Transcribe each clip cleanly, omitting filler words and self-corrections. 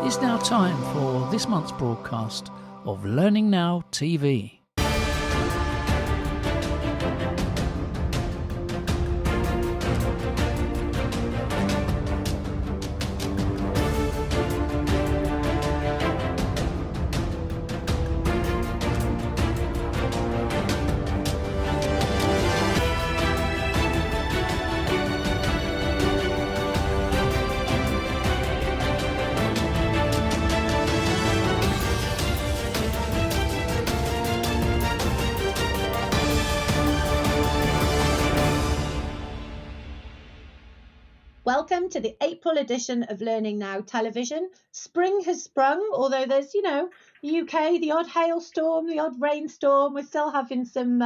It's now time for this month's broadcast of Learning Now TV. Welcome to the April edition of Learning Now Television. Spring has sprung, although there's, UK, the odd hailstorm, the odd rainstorm. We're still having some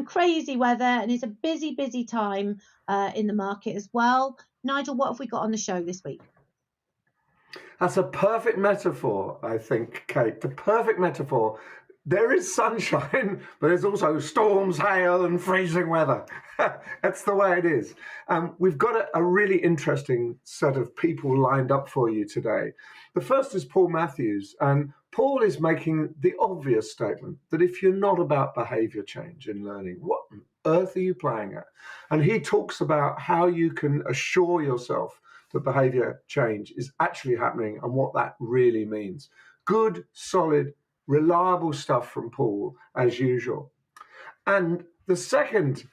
crazy weather, and it's a busy time in the market as well. Nigel, what have we got on the show this week? That's a perfect metaphor, I think, Kate. The perfect metaphor. There is sunshine, but there's also storms, hail, and freezing weather. That's the way it is. We've got a really interesting set of people lined up for you today. The first is Paul Matthews, and Paul is making the obvious statement that if you're not about behavior change in learning, what on earth are you playing at? And he talks about how you can assure yourself that behavior change is actually happening and what that really means. Good, solid, reliable stuff from Paul, as usual. And the second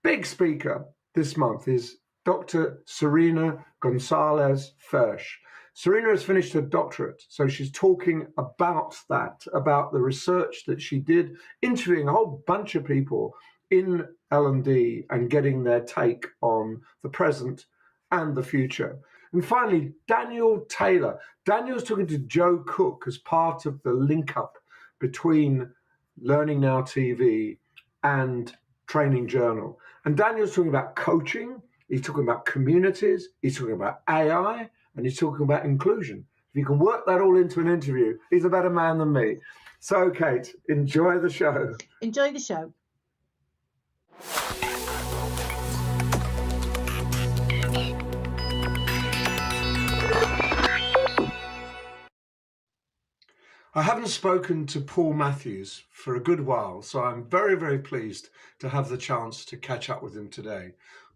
big speaker this month is Dr. Serena Gonzalez Fersh. Serena has finished her doctorate, so she's talking about that, about the research that she did, interviewing a whole bunch of people in L&D and getting their take on the present and the future. And finally, Daniel Taylor. Daniel's talking to Joe Cook as part of the link up between Learning Now TV and Training Journal. And Daniel's talking about coaching, he's talking about communities, he's talking about AI, and he's talking about inclusion. If you can work that all into an interview, he's a better man than me. So, Kate, enjoy the show. Enjoy the show. I haven't spoken to Paul Matthews for a good while, so I'm very pleased to have the chance to catch up with him today.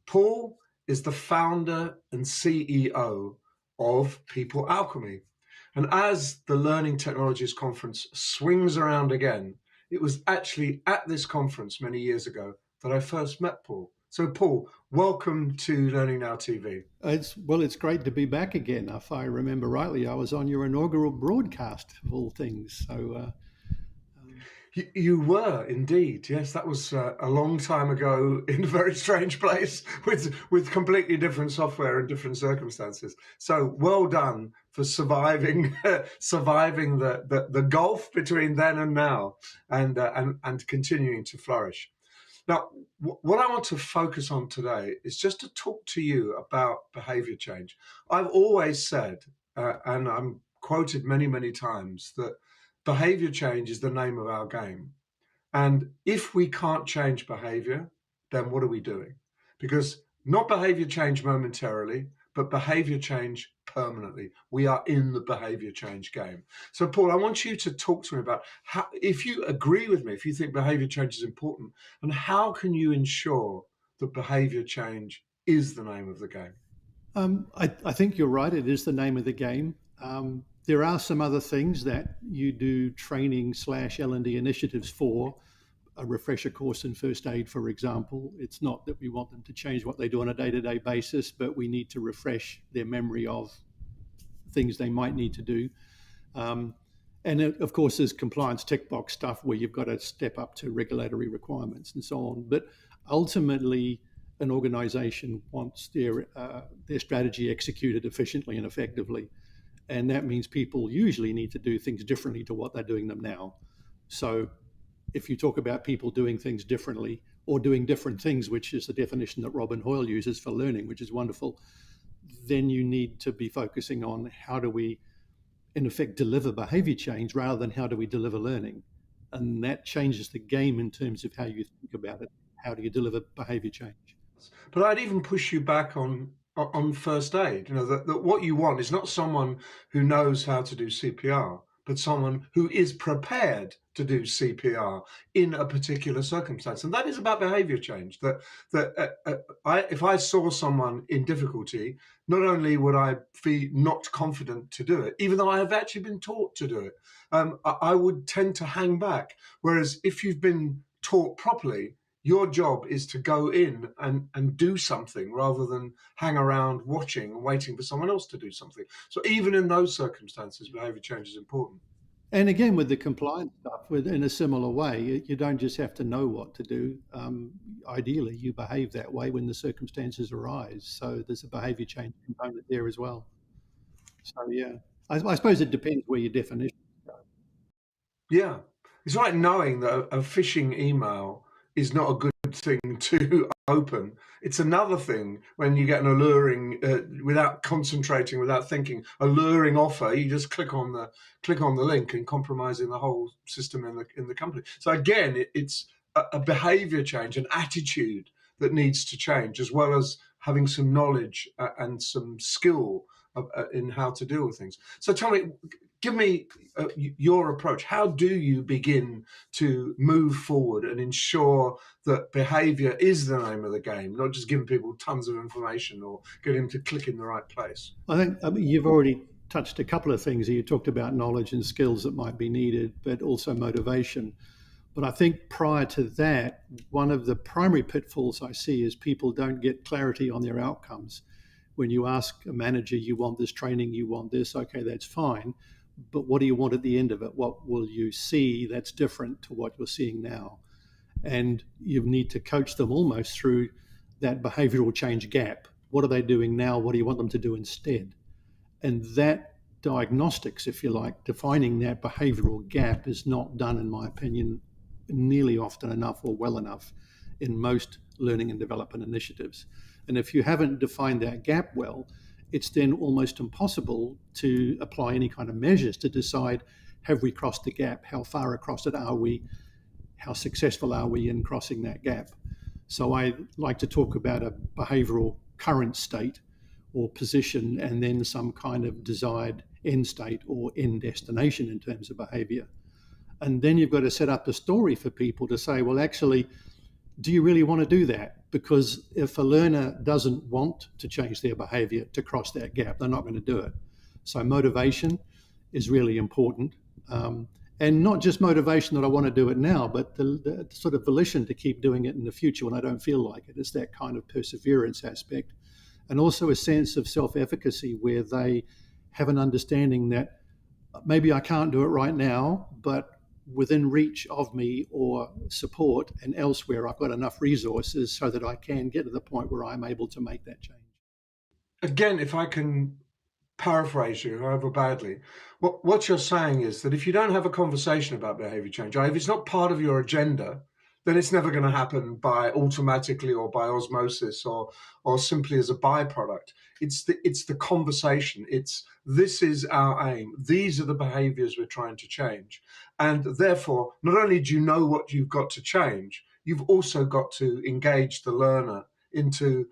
Paul is the founder and CEO of People Alchemy. And as the Learning Technologies Conference swings around again, it was actually at this conference many years ago that I first met Paul. So Paul, welcome to Learning Now TV. It's great to be back again. If I remember rightly, I was on your inaugural broadcast of all things. So You were indeed. Yes, that was a long time ago in a very strange place with completely different software and different circumstances. So well done for surviving the gulf between then and now and continuing to flourish. Now, what I want to focus on today is just to talk to you about behavior change. I've always said, and I'm quoted many times, that behavior change is the name of our game. And if we can't change behavior, then what are we doing? Because not behavior change momentarily, but behavior change permanently. We are in the behavior change game. So Paul, I want you to talk to me about how, if you agree with me, if you think behavior change is important, and how can you ensure that behavior change is the name of the game? I think you're right. It is the name of the game. There are some other things that you do training / L&D initiatives for. A refresher course in first aid, for example. It's not that we want them to change what they do on a day-to-day basis, but we need to refresh their memory of things they might need to do. And of course, there's compliance tick box stuff where you've got to step up to regulatory requirements and so on. But ultimately, an organization wants their strategy executed efficiently and effectively. And that means people usually need to do things differently to what they're doing them now. So if you talk about people doing things differently or doing different things, which is the definition that Robin Hoyle uses for learning, which is wonderful, then you need to be focusing on how do we, in effect, deliver behavior change rather than how do we deliver learning. And that changes the game in terms of how you think about it. How do you deliver behavior change? But I'd even push you back on on first aid. That what you want is not someone who knows how to do CPR, but someone who is prepared to do CPR in a particular circumstance. And that is about behavior change. If I saw someone in difficulty, not only would I be not confident to do it, even though I have actually been taught to do it, I would tend to hang back. Whereas if you've been taught properly, your job is to go in and do something rather than hang around watching and waiting for someone else to do something. So even in those circumstances, behavior change is important. And again, with the compliance stuff, in a similar way, you don't just have to know what to do. Ideally, you behave that way when the circumstances arise. So there's a behavior change component there as well. So yeah, I suppose it depends where your definition go. Yeah, it's like knowing that a phishing email is not a good thing to open. It's another thing when you get an alluring, without concentrating, without thinking, alluring offer. You just click on the link and compromising the whole system in the company. So again, it's a behavior change, an attitude that needs to change, as well as having some knowledge and some skill in how to deal with things. So tell me, give me your approach. How do you begin to move forward and ensure that behavior is the name of the game, not just giving people tons of information or getting them to click in the right place? I mean, you've already touched a couple of things. You talked about knowledge and skills that might be needed, but also motivation. But I think prior to that, one of the primary pitfalls I see is people don't get clarity on their outcomes. When you ask a manager, you want this training, you want this, okay, that's fine. But what do you want at the end of it? What will you see that's different to what you're seeing now? And you need to coach them almost through that behavioral change gap. What are they doing now? What do you want them to do instead? And that diagnostics, if you like, defining that behavioral gap is not done, in my opinion, nearly often enough or well enough in most learning and development initiatives. And if you haven't defined that gap well, it's then almost impossible to apply any kind of measures to decide, have we crossed the gap? How far across it are we? How successful are we in crossing that gap? So I like to talk about a behavioral current state or position, and then some kind of desired end state or end destination in terms of behavior. And then you've got to set up a story for people to say, well, actually, do you really want to do that? Because if a learner doesn't want to change their behavior to cross that gap, they're not going to do it. So motivation is really important. And not just motivation that I want to do it now, but the sort of volition to keep doing it in the future when I don't feel like it. It's that kind of perseverance aspect. And also a sense of self-efficacy where they have an understanding that maybe I can't do it right now, but within reach of me or support and elsewhere, I've got enough resources so that I can get to the point where I'm able to make that change. Again, if I can paraphrase you, however badly, what you're saying is that if you don't have a conversation about behavior change, if it's not part of your agenda, then it's never going to happen by automatically or by osmosis or simply as a byproduct. It's the conversation. This is our aim. These are the behaviors we're trying to change. And therefore, not only do you know what you've got to change, you've also got to engage the learner into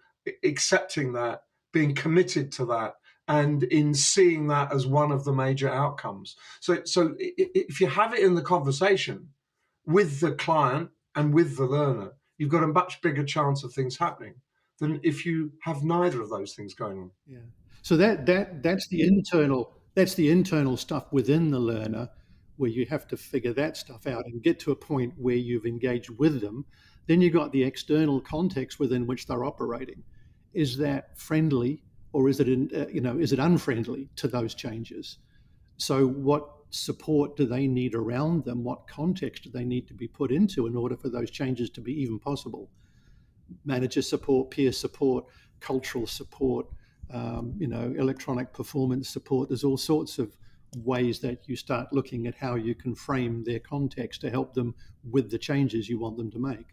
accepting that, being committed to that, and in seeing that as one of the major outcomes. So if you have it in the conversation with the client and with the learner, you've got a much bigger chance of things happening than if you have neither of those things going on. Yeah. So that's the internal stuff within the learner, where you have to figure that stuff out and get to a point where you've engaged with them. Then you've got the external context within which they're operating. Is that friendly, or is it is it unfriendly to those changes? So what support do they need around them? What context do they need to be put into in order for those changes to be even possible? Manager support, peer support, cultural support, electronic performance support. There's all sorts of ways that you start looking at how you can frame their context to help them with the changes you want them to make.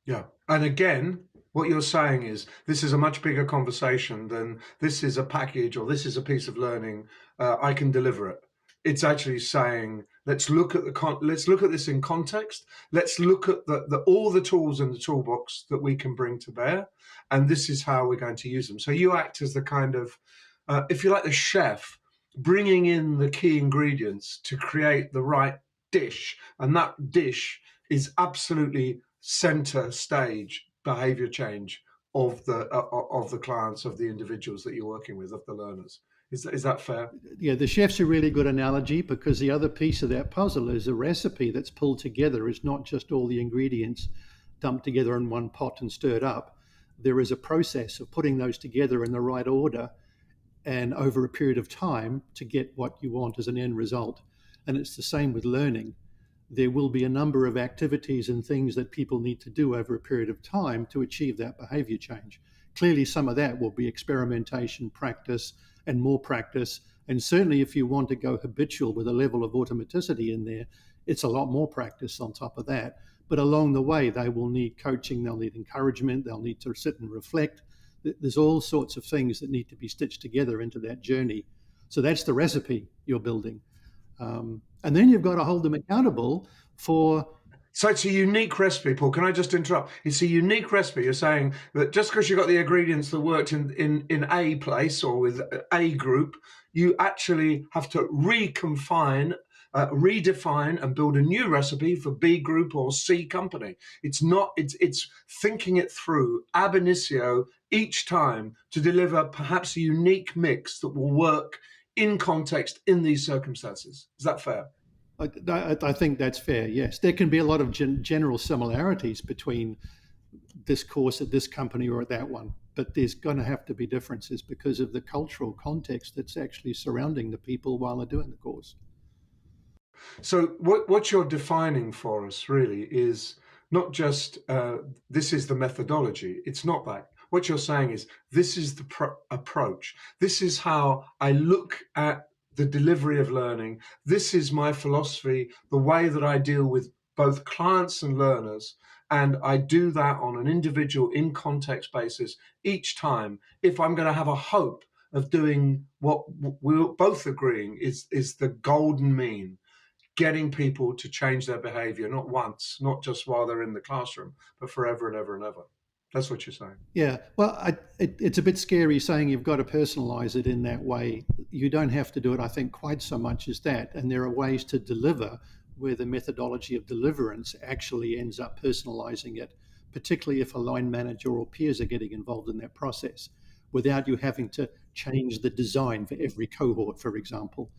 Yeah. And again, what you're saying is this is a much bigger conversation than this is a package or this is a piece of learning. I can deliver it. It's actually saying Let's look at let's look at this in context. Let's look at all the tools in the toolbox that we can bring to bear, and this is how we're going to use them. So you act as the kind of, if you like, the chef, bringing in the key ingredients to create the right dish, and that dish is absolutely center stage behavior change of the clients, of the individuals that you're working with, of the learners. Is that fair? Yeah, the chef's a really good analogy, because the other piece of that puzzle is a recipe that's pulled together is not just all the ingredients dumped together in one pot and stirred up. There is a process of putting those together in the right order and over a period of time to get what you want as an end result. And it's the same with learning. There will be a number of activities and things that people need to do over a period of time to achieve that behavior change. Clearly, some of that will be experimentation, practice, and more practice. And certainly, if you want to go habitual with a level of automaticity in there, it's a lot more practice on top of that. But along the way, they will need coaching, they'll need encouragement, they'll need to sit and reflect. There's all sorts of things that need to be stitched together into that journey. So that's the recipe you're building. And then you've got to hold them accountable for. So it's a unique recipe, Paul. Can I just interrupt? It's a unique recipe. You're saying that just because you've got the ingredients that worked in a place or with a group, you actually have to redefine and build a new recipe for B group or C company. It's not. It's thinking it through ab initio each time to deliver perhaps a unique mix that will work in context in these circumstances. Is that fair? I think that's fair, yes. There can be a lot of general similarities between this course at this company or at that one, but there's going to have to be differences because of the cultural context that's actually surrounding the people while they're doing the course. So what you're defining for us really is not just this is the methodology. It's not that. What you're saying is this is the approach. This is how I look at the delivery of learning. This is my philosophy, the way that I deal with both clients and learners. And I do that on an individual, in context basis each time. If I'm going to have a hope of doing what we're both agreeing is the golden mean, getting people to change their behavior, not once, not just while they're in the classroom, but forever and ever and ever. That's what you're saying. Yeah, well, it's a bit scary saying you've got to personalize it in that way. You don't have to do it, I think, quite so much as that. And there are ways to deliver where the methodology of deliverance actually ends up personalizing it, particularly if a line manager or peers are getting involved in that process, without you having to change the design for every cohort, for example.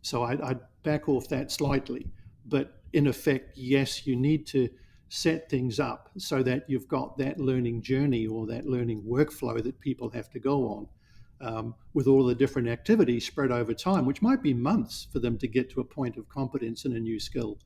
So I'd back off that slightly. But in effect, yes, you need to set things up so that you've got that learning journey or that learning workflow that people have to go on, with all the different activities spread over time, which might be months for them to get to a point of competence in a new skill.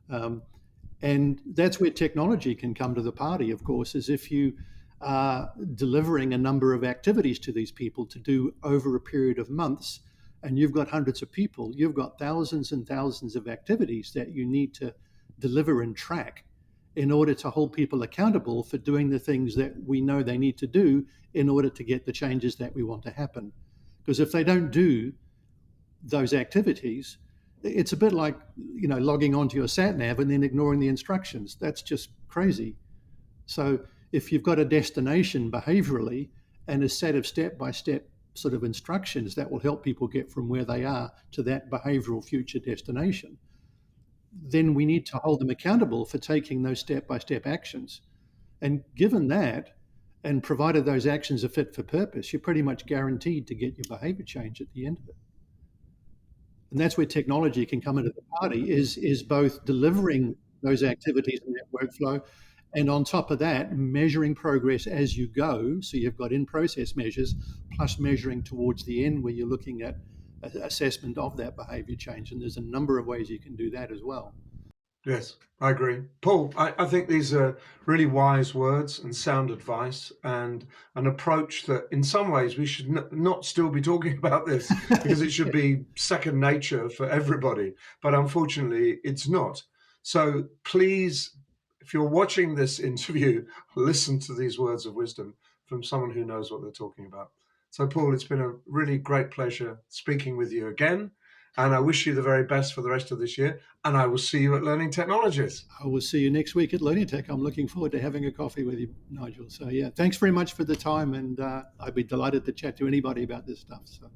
And that's where technology can come to the party, of course, is if you are delivering a number of activities to these people to do over a period of months, and you've got hundreds of people, you've got thousands and thousands of activities that you need to deliver and track in order to hold people accountable for doing the things that we know they need to do in order to get the changes that we want to happen. Because if they don't do those activities, it's a bit like, logging onto your sat nav and then ignoring the instructions. That's just crazy. So if you've got a destination behaviorally and a set of step-by-step sort of instructions that will help people get from where they are to that behavioral future destination, then we need to hold them accountable for taking those step-by-step actions. And given that, and provided those actions are fit for purpose, you're pretty much guaranteed to get your behavior change at the end of it. And that's where technology can come into the party, is both delivering those activities in that workflow, and on top of that, measuring progress as you go. So you've got in-process measures, plus measuring towards the end where you're looking at assessment of that behavior change. And there's a number of ways you can do that as well. Yes, I agree. Paul, I think these are really wise words and sound advice, and an approach that in some ways we should not still be talking about this because it should be second nature for everybody. But unfortunately, it's not. So please, if you're watching this interview, listen to these words of wisdom from someone who knows what they're talking about. So Paul, it's been a really great pleasure speaking with you again. And I wish you the very best for the rest of this year. And I will see you at Learning Technologies. I will see you next week at Learning Tech. I'm looking forward to having a coffee with you, Nigel. So yeah, thanks very much for the time, and I'd be delighted to chat to anybody about this stuff. So.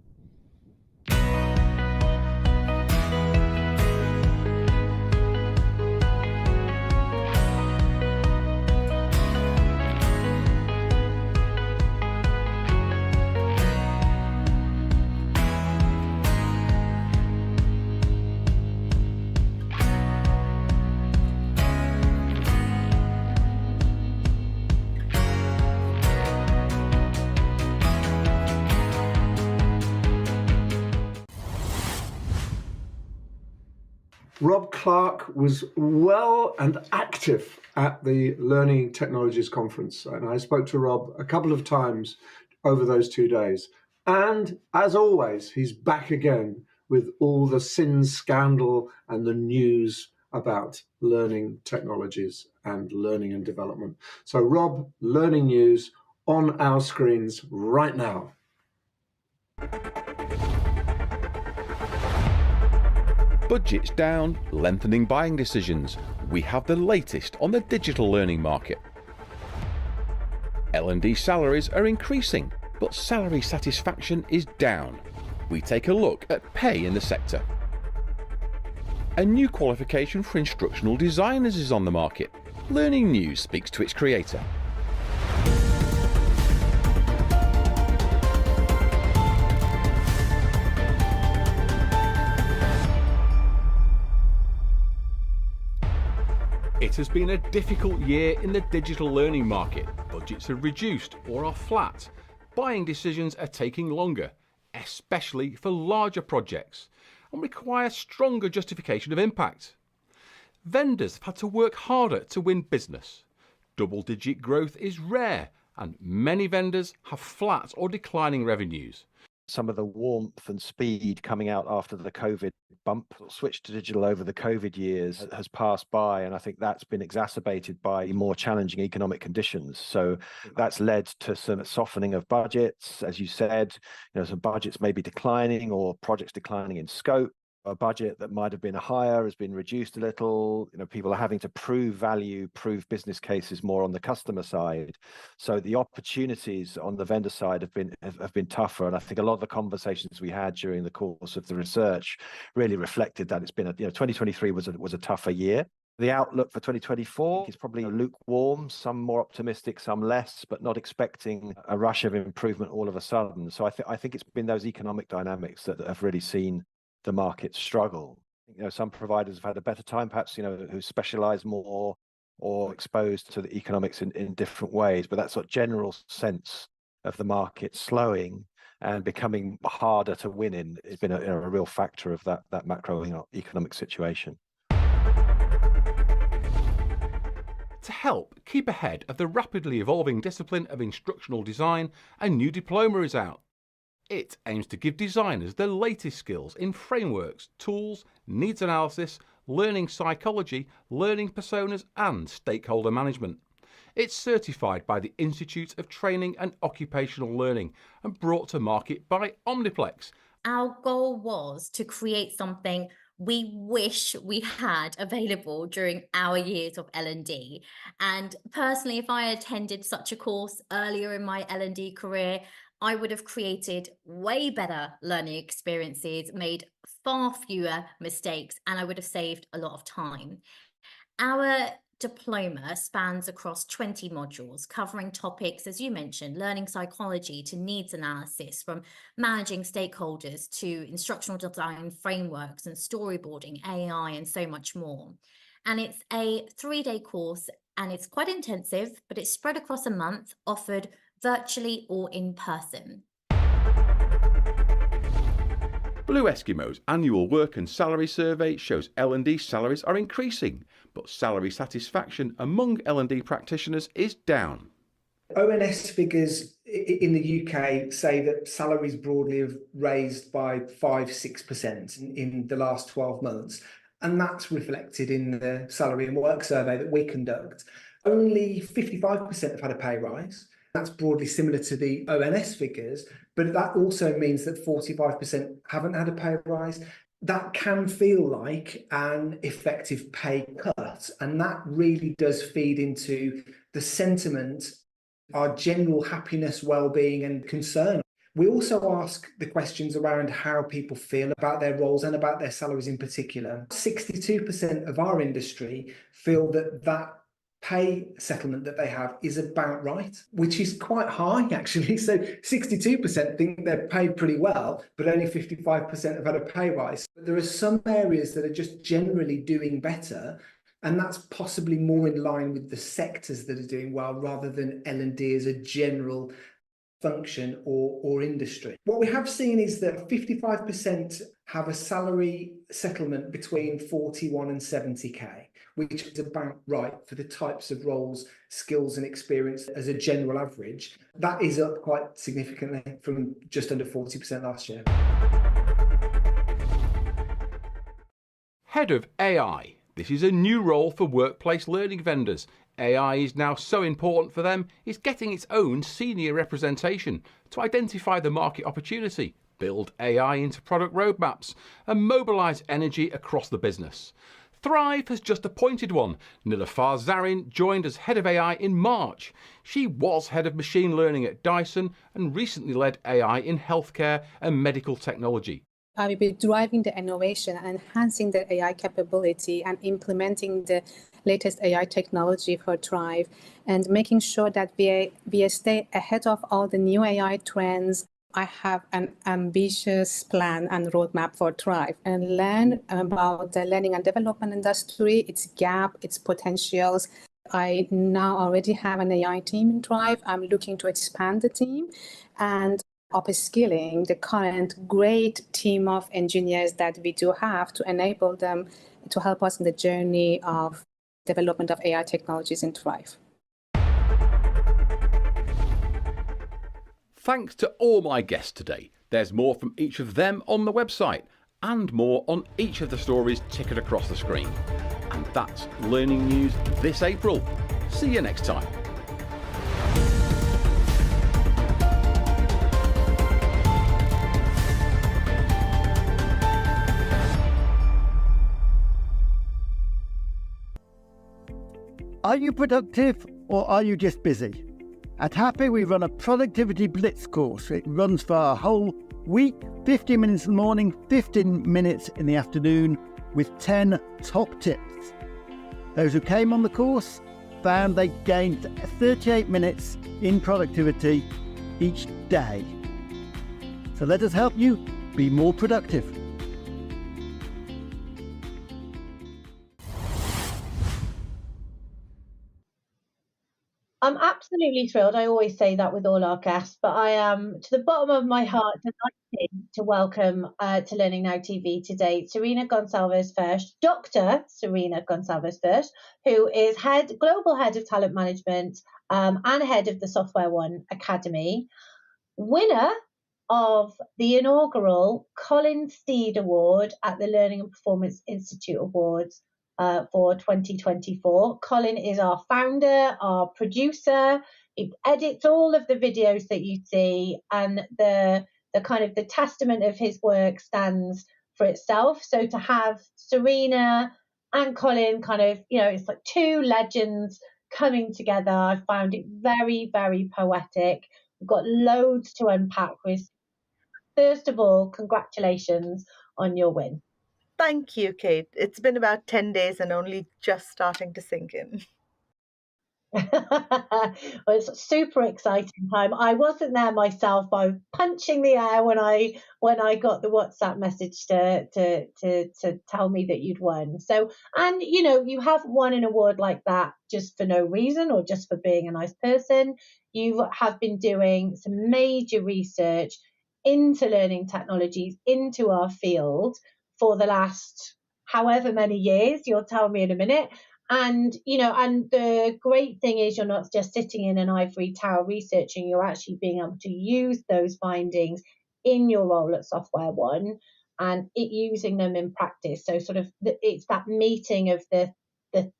Rob Clark was well and active at the Learning Technologies Conference. And I spoke to Rob a couple of times over those 2 days. And as always, he's back again with all the sin, scandal, and the news about learning technologies and learning and development. So Rob, learning news on our screens right now. Budgets down, lengthening buying decisions. We have the latest on the digital learning market. L&D salaries are increasing, but salary satisfaction is down. We take a look at pay in the sector. A new qualification for instructional designers is on the market. Learning News speaks to its creator. It has been a difficult year in the digital learning market. Budgets are reduced or are flat. Buying decisions are taking longer, especially for larger projects, and require stronger justification of impact. Vendors have had to work harder to win business. Double-digit growth is rare, and many vendors have flat or declining revenues. Some of the warmth and speed coming out after the COVID bump, switch to digital over the COVID years, has passed by. And I think that's been exacerbated by more challenging economic conditions. So that's led to some softening of budgets. As you said, some budgets may be declining or projects declining in scope. A budget that might have been higher has been reduced a little. People are having to prove value, prove business cases more on the customer side. So the opportunities on the vendor side have been tougher. And I think a lot of the conversations we had during the course of the research really reflected that it's been 2023 was a tougher year. The outlook for 2024 is probably lukewarm, some more optimistic, some less, but not expecting a rush of improvement all of a sudden. So I think it's been those economic dynamics that have really seen the market struggle. Some providers have had a better time, perhaps, who specialize more or exposed to the economics in different ways. But that sort of general sense of the market slowing and becoming harder to win in has been a real factor of that macroeconomic situation. To help keep ahead of the rapidly evolving discipline of instructional design, a new diploma is out. It aims to give designers the latest skills in frameworks, tools, needs analysis, learning psychology, learning personas, and stakeholder management. It's certified by the Institute of Training and Occupational Learning and brought to market by Omniplex. Our goal was to create something we wish we had available during our years of L&D. And personally, if I attended such a course earlier in my L&D career, I would have created way better learning experiences, made far fewer mistakes, and I would have saved a lot of time. Our diploma spans across 20 modules, covering topics, as you mentioned, learning psychology to needs analysis, from managing stakeholders to instructional design frameworks and storyboarding, AI, and so much more. And it's a 3-day course, and it's quite intensive, but it's spread across a month, offered virtually or in person. Blue Eskimo's annual work and salary survey shows L&D salaries are increasing, but salary satisfaction among L&D practitioners is down. ONS figures in the UK say that salaries broadly have raised by 5-6% in the last 12 months. And that's reflected in the salary and work survey that we conduct. Only 55% have had a pay rise. That's broadly similar to the ONS figures, but that also means that 45% haven't had a pay rise. that can feel like an effective pay cut. And that really does feed into the sentiment, our general happiness, well-being and concern. We also ask the questions around how people feel about their roles and about their salaries in particular. 62% of our industry feel that that pay settlement that they have is about right, which is quite high actually. So 62% think they're paid pretty well, but only 55% have had a pay rise. But there are some areas that are just generally doing better, and that's possibly more in line with the sectors that are doing well rather than L&D as a general function or industry. What we have seen is that 55% have a salary settlement between 41 and 70k, which is about right for the types of roles, skills and experience as a general average. That is up quite significantly from just under 40% last year. Head of AI. This is a new role for workplace learning vendors. AI is now so important for them, it's getting its own senior representation to identify the market opportunity, build AI into product roadmaps, and mobilise energy across the business. Thrive has just appointed one. Nilafar Zarin joined as head of AI in March. She was head of machine learning at Dyson and recently led AI in healthcare and medical technology. I will be driving the innovation and enhancing the AI capability and implementing the latest AI technology for Thrive and making sure that we stay ahead of all the new AI trends. I have an ambitious plan and roadmap for Thrive and learn about the learning and development industry, its gap, its potentials. I now already have an AI team in Thrive. I'm looking to expand the team and upskilling the current great team of engineers that we do have to enable them to help us in the journey of development of AI technologies in Thrive. Thanks to all my guests today. There's more from each of them on the website and more on each of the stories ticketed across the screen. And that's Learning News this April. See you next time. Are you productive or are you just busy? At Happy, we run a productivity blitz course. It runs for a whole week, 15 minutes in the morning, 15 minutes in the afternoon, with 10 top tips. Those who came on the course found they gained 38 minutes in productivity each day. So let us help you be more productive. I'm absolutely thrilled. I always say that with all our guests, but I am to the bottom of my heart delighted to welcome to Learning Now TV today Serena Gonçalves First, Dr. Serena Gonçalves First, who is global head of talent management and head of the Software One Academy, winner of the inaugural Colin Steed Award at the Learning and Performance Institute Awards for 2024. Colin is our founder, our producer. He edits all of the videos that you see, and the kind of the testament of his work stands for itself. So to have Serena and Colin kind of, it's like two legends coming together, I found it very, very poetic. We've got loads to unpack with. First of all, congratulations on your win. Thank you, Kate. It's been about 10 days and only just starting to sink in. Well, it's a super exciting time. I wasn't there myself, but I was punching the air when I got the WhatsApp message to tell me that you'd won. So, and you haven't won an award like that just for no reason or just for being a nice person. You have been doing some major research into learning technologies, into our field for the last however many years. You'll tell me in a minute. And, and the great thing is you're not just sitting in an ivory tower researching, you're actually being able to use those findings in your role at Software One and using them in practice. So sort of it's that meeting of the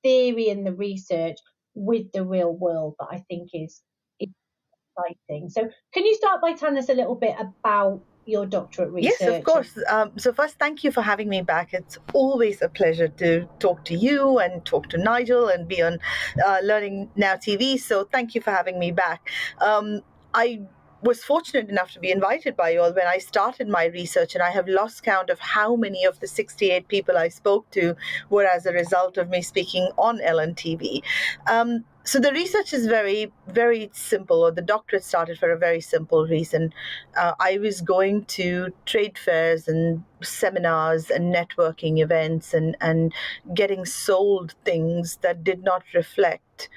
theory and the research with the real world that I think is exciting. So can you start by telling us a little bit about your doctorate research? Yes, of course. So first, thank you for having me back. It's always a pleasure to talk to you and talk to Nigel and be on Learning Now TV. So thank you for having me back. I was fortunate enough to be invited by you all when I started my research, and I have lost count of how many of the 68 people I spoke to were as a result of me speaking on LNTV. So the research is very, very simple, or the doctorate started for a very simple reason. I was going to trade fairs and seminars and networking events and getting sold things that did not reflect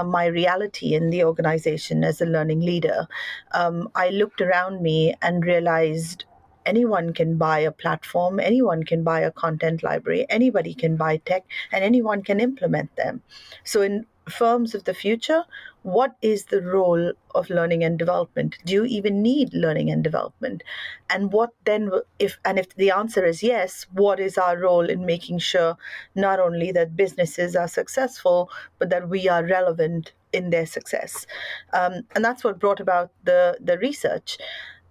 my reality in the organization as a learning leader. I looked around me and realized anyone can buy a platform, anyone can buy a content library, anybody can buy tech, and anyone can implement them. So in firms of the future, what is the role of learning and development? Do you even need learning and development? And what then, if the answer is yes, what is our role in making sure not only that businesses are successful, but that we are relevant in their success? And that's what brought about the research.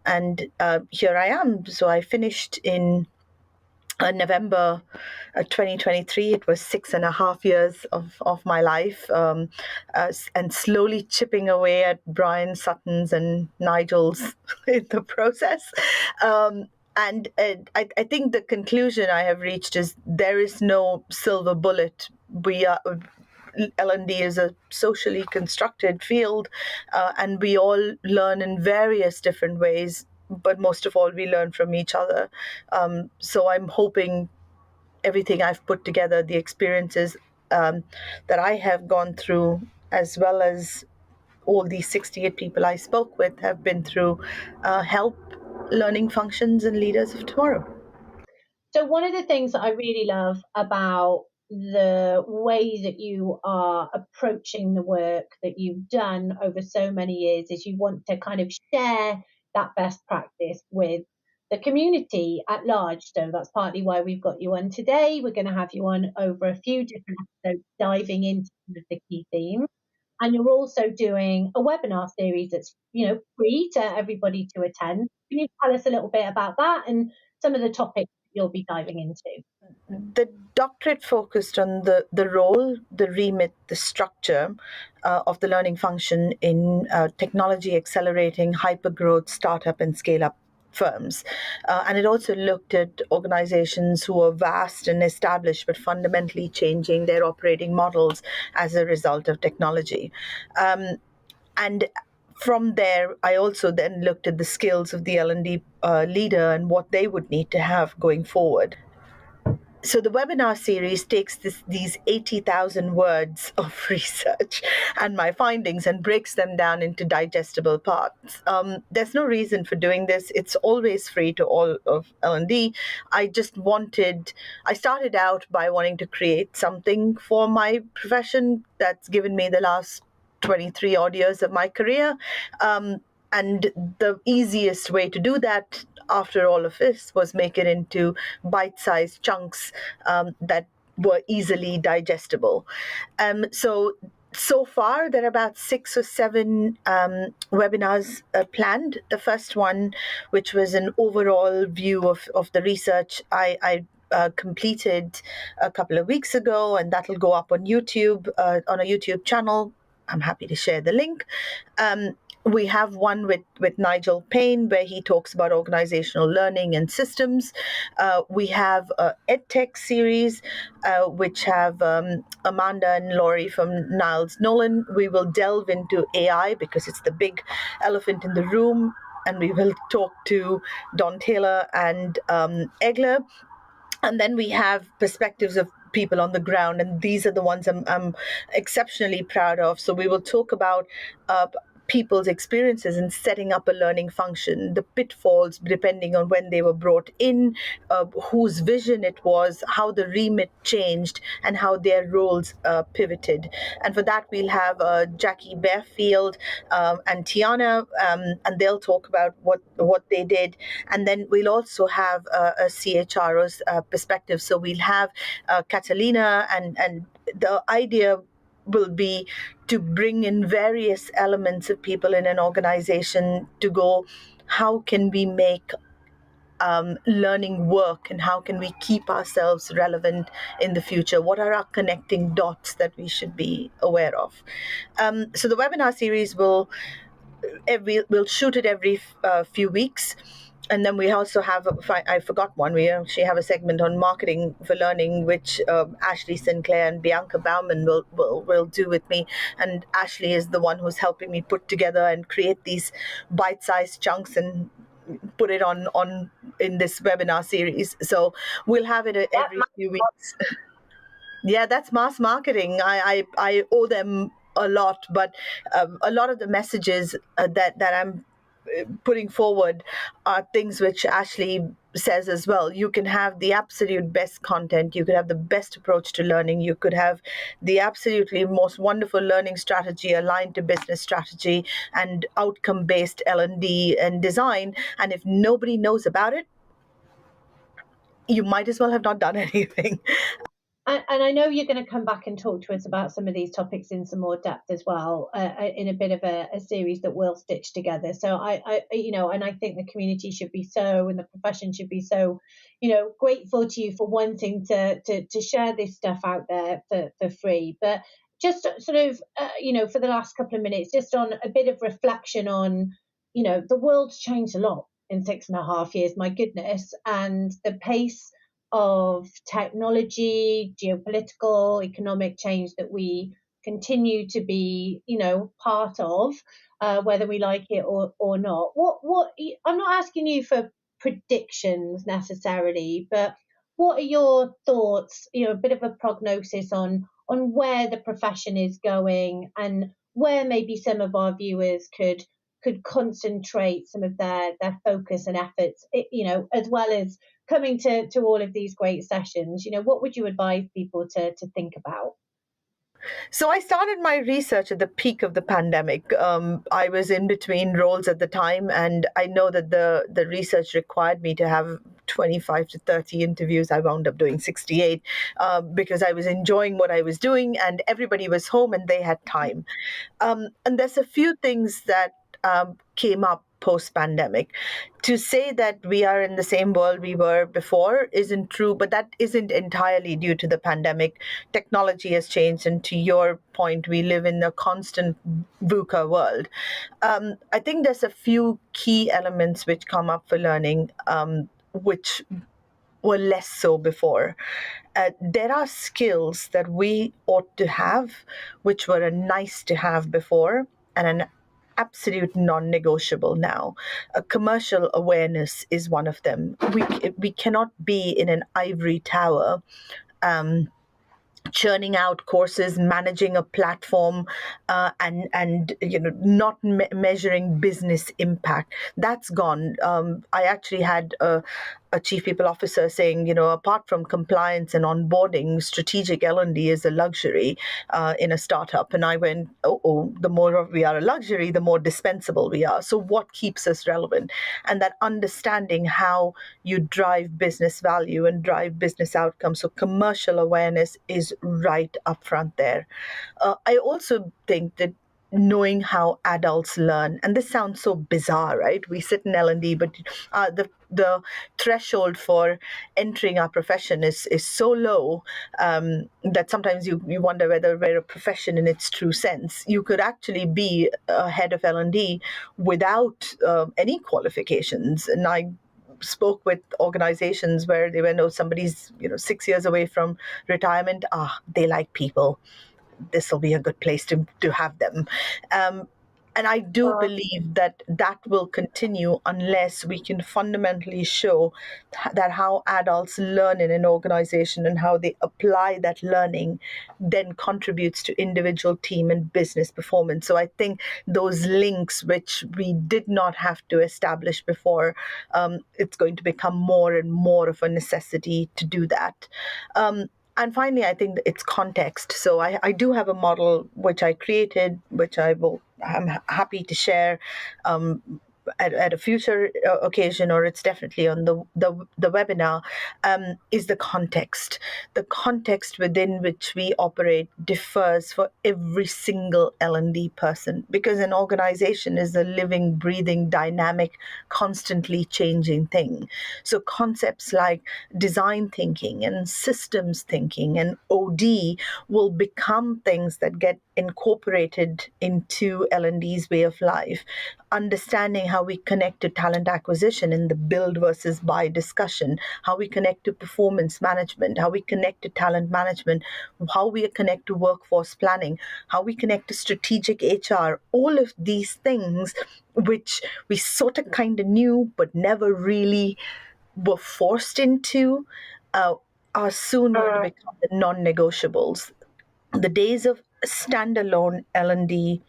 And here I am. So I finished in November 2023. It was 6.5 years of my life, and slowly chipping away at Brian Sutton's and Nigel's in the process. And I think the conclusion I have reached is there is no silver bullet. L&D is a socially constructed field, and we all learn in various different ways, but most of all, we learn from each other. So I'm hoping everything I've put together, the experiences that I have gone through, as well as all these 68 people I spoke with have been through, help learning functions and leaders of tomorrow. So one of the things that I really love about the way that you are approaching the work that you've done over so many years is you want to kind of share that best practice with the community at large. So that's partly why we've got you on today. We're going to have you on over a few different episodes, diving into some of the key themes. And you're also doing a webinar series that's, free to everybody to attend. Can you tell us a little bit about that and some of the topics you'll be diving into? The doctorate focused on the role, the remit, the structure of the learning function in technology accelerating hypergrowth startup and scale up firms. And it also looked at organizations who are vast and established, but fundamentally changing their operating models as a result of technology. And from there, I also then looked at the skills of the L&D leader and what they would need to have going forward. So the webinar series takes these 80,000 words of research and my findings and breaks them down into digestible parts. There's no reason for doing this. It's always free to all of L&D. I started out by wanting to create something for my profession that's given me the last 23 odd years of my career. And the easiest way to do that after all of this was make it into bite-sized chunks that were easily digestible. So far, there are about 6 or 7 webinars planned. The first one, which was an overall view of the research, I completed a couple of weeks ago, and that'll go up on YouTube, on a YouTube channel. I'm happy to share the link. We have one with Nigel Payne, where he talks about organizational learning and systems. We have a EdTech series, which have Amanda and Laurie from Niles Nolan. We will delve into AI because it's the big elephant in the room, and we will talk to Don Taylor and Egler. And then we have perspectives of people on the ground, and these are the ones I'm exceptionally proud of. So we will talk about people's experiences in setting up a learning function, the pitfalls depending on when they were brought in, whose vision it was, how the remit changed, and how their roles pivoted. And for that, we'll have Jackie Bearfield and Tiana, and they'll talk about what they did. And then we'll also have a CHRO's perspective. So we'll have Catalina, and the idea will be to bring in various elements of people in an organization to go, how can we make learning work, and how can we keep ourselves relevant in the future? What are our connecting dots that we should be aware of? So the webinar series we'll shoot it every few weeks. And then we also have, I forgot one, we actually have a segment on marketing for learning, which Ashley Sinclair and Bianca Bauman will do with me. And Ashley is the one who's helping me put together and create these bite-sized chunks and put it on in this webinar series. So we'll have it every few weeks. Yeah, that's mass marketing. I owe them a lot, but a lot of the messages that I'm putting forward are things which Ashley says as well. You can have the absolute best content, you could have the best approach to learning, you could have the absolutely most wonderful learning strategy aligned to business strategy and outcome-based L&D and design, and if nobody knows about it, you might as well have not done anything. And I know you're going to come back and talk to us about some of these topics in some more depth as well, in a bit of a series that we'll stitch together. So and I think the community should be and the profession should be grateful to you for wanting to share this stuff out there for free. But just sort of, for the last couple of minutes, just on a bit of reflection on, the world's changed a lot in 6.5 years, my goodness, and the pace of technology, geopolitical, economic change that we continue to be, part of, whether we like it or not. What I'm not asking you for predictions necessarily, but what are your thoughts? A bit of a prognosis on where the profession is going and where maybe some of our viewers could concentrate some of their focus and efforts, as well as coming to all of these great sessions. What would you advise people to think about? So I started my research at the peak of the pandemic. I was in between roles at the time, and I know that the research required me to have 25 to 30 interviews. I wound up doing 68 because I was enjoying what I was doing, and everybody was home and they had time. And there's a few things that came up post-pandemic. To say that we are in the same world we were before isn't true, but that isn't entirely due to the pandemic. Technology has changed, and to your point, we live in a constant VUCA world. I think there's a few key elements which come up for learning, which were less so before. There are skills that we ought to have, which were a nice to have before, and an absolute non-negotiable now. Commercial awareness is one of them. We cannot be in an ivory tower churning out courses, managing a platform, and not measuring business impact. That's gone. I actually had a chief people officer saying, apart from compliance and onboarding, strategic L&D is a luxury in a startup. And I went, the more we are a luxury, the more dispensable we are. So what keeps us relevant? And that understanding how you drive business value and drive business outcomes. So commercial awareness is right up front there. I also think that knowing how adults learn, and this sounds so bizarre, right? We sit in L&D, but the threshold for entering our profession is so low that sometimes you wonder whether we're a profession in its true sense. You could actually be a head of L&D without any qualifications. And I spoke with organizations where they went, somebody's 6 years away from retirement. They like people. This will be a good place to have them. And I do believe that will continue unless we can fundamentally show that how adults learn in an organization and how they apply that learning then contributes to individual team and business performance. So I think those links, which we did not have to establish before, it's going to become more and more of a necessity to do that. And finally, I think it's context. So I do have a model which I created, which I'm happy to share. at a future occasion, or it's definitely on the webinar, is the context. The context within which we operate differs for every single L&D person, because an organization is a living, breathing, dynamic, constantly changing thing. So concepts like design thinking and systems thinking and OD will become things that get incorporated into L&D's way of life. Understanding how we connect to talent acquisition in the build versus buy discussion, how we connect to performance management, how we connect to talent management, how we connect to workforce planning, how we connect to strategic HR, all of these things which we sort of kind of knew but never really were forced into, are soon going to become the non-negotiables. The days of standalone L&D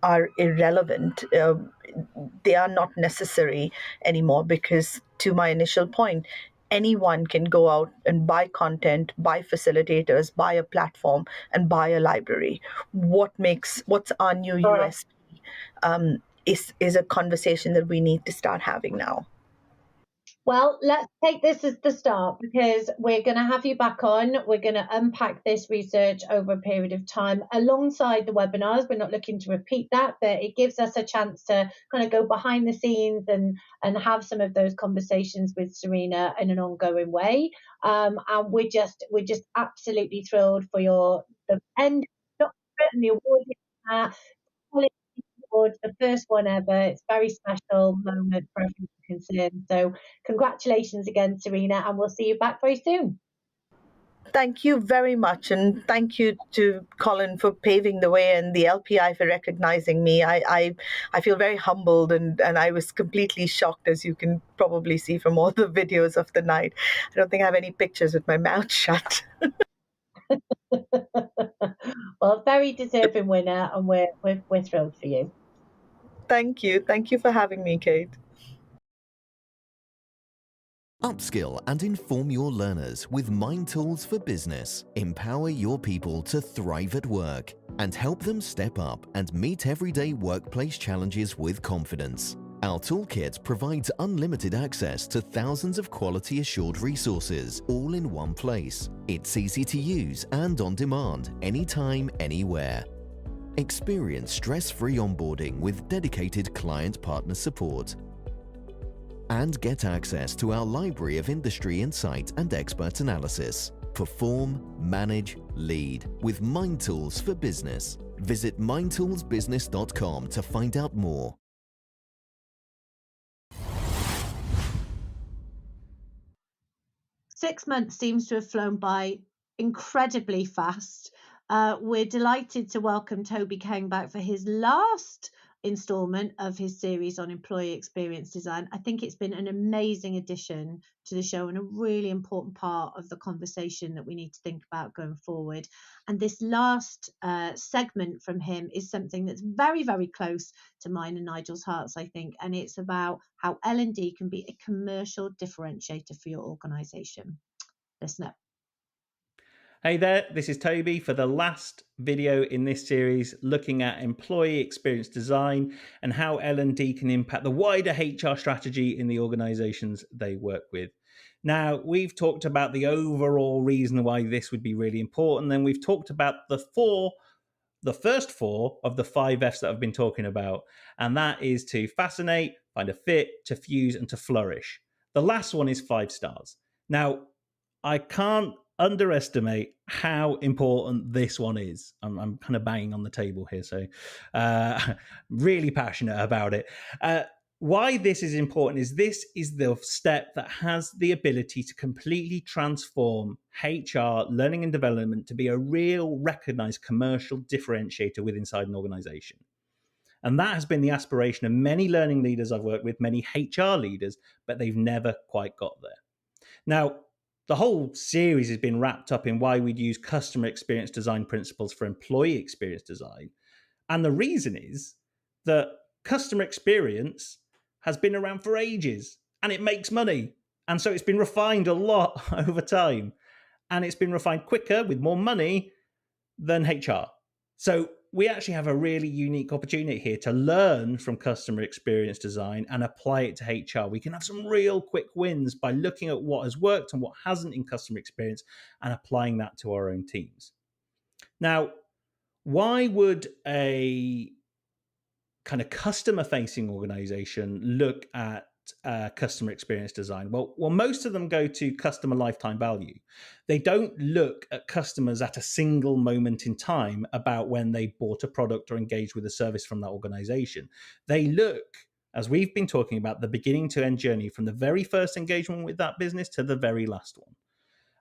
are irrelevant. They are not necessary anymore, because, to my initial point, anyone can go out and buy content, buy facilitators, buy a platform, and buy a library. What's our new USP is a conversation that we need to start having now. Well, let's take this as the start, because we're going to have you back on. We're going to unpack this research over a period of time alongside the webinars. We're not looking to repeat that, but it gives us a chance to kind of go behind the scenes and have some of those conversations with Serena in an ongoing way. And we're just absolutely thrilled for the end doctorate and the award. The first one ever. It's a very special moment for everyone concerned. So congratulations again, Serena, and we'll see you back very soon. Thank you very much, and thank you to Colin for paving the way and the LPI for recognizing me. I feel very humbled, and I was completely shocked, as you can probably see from all the videos of the night. I don't think I have any pictures with my mouth shut. Well, very deserving winner, and we're thrilled for you. Thank you. Thank you for having me, Kate. Upskill and inform your learners with Mind Tools for Business. Empower your people to thrive at work and help them step up and meet everyday workplace challenges with confidence. Our toolkit provides unlimited access to thousands of quality assured resources, all in one place. It's easy to use and on demand, anytime, anywhere. Experience stress-free onboarding with dedicated client partner support. And get access to our library of industry insight and expert analysis. Perform, manage, lead with Mind Tools for Business. Visit mindtoolsbusiness.com to find out more. Six months seems to have flown by incredibly fast. We're delighted to welcome Toby Kang back for his last installment of his series on employee experience design. I think it's been an amazing addition to the show and a really important part of the conversation that we need to think about going forward. And this last segment from him is something that's very, very close to mine and Nigel's hearts, I think, and it's about how L&D can be a commercial differentiator for your organisation. Listen up. Hey there, this is Toby for the last video in this series looking at employee experience design and how L&D can impact the wider HR strategy in the organizations they work with. Now, we've talked about the overall reason why this would be really important, then we've talked about the first four of the 5 F's that I've been talking about, and that is to fascinate, find a fit, to fuse, and to flourish. The last one is 5 stars. Now, I can't underestimate how important this one is. I'm kind of banging on the table here, so really passionate about it. Why this is important is this is the step that has the ability to completely transform HR, learning and development, to be a real recognized commercial differentiator within inside an organization. And that has been the aspiration of many learning leaders I've worked with, many HR leaders, but they've never quite got there. Now, the whole series has been wrapped up in why we'd use customer experience design principles for employee experience design. And the reason is that customer experience has been around for ages and it makes money. And so it's been refined a lot over time. And it's been refined quicker with more money than HR. So we actually have a really unique opportunity here to learn from customer experience design and apply it to HR. We can have some real quick wins by looking at what has worked and what hasn't in customer experience and applying that to our own teams. Now, why would a kind of customer facing organization look at customer experience design? Well, most of them go to customer lifetime value. They don't look at customers at a single moment in time about when they bought a product or engaged with a service from that organization. They look, as we've been talking about, the beginning to end journey from the very first engagement with that business to the very last one,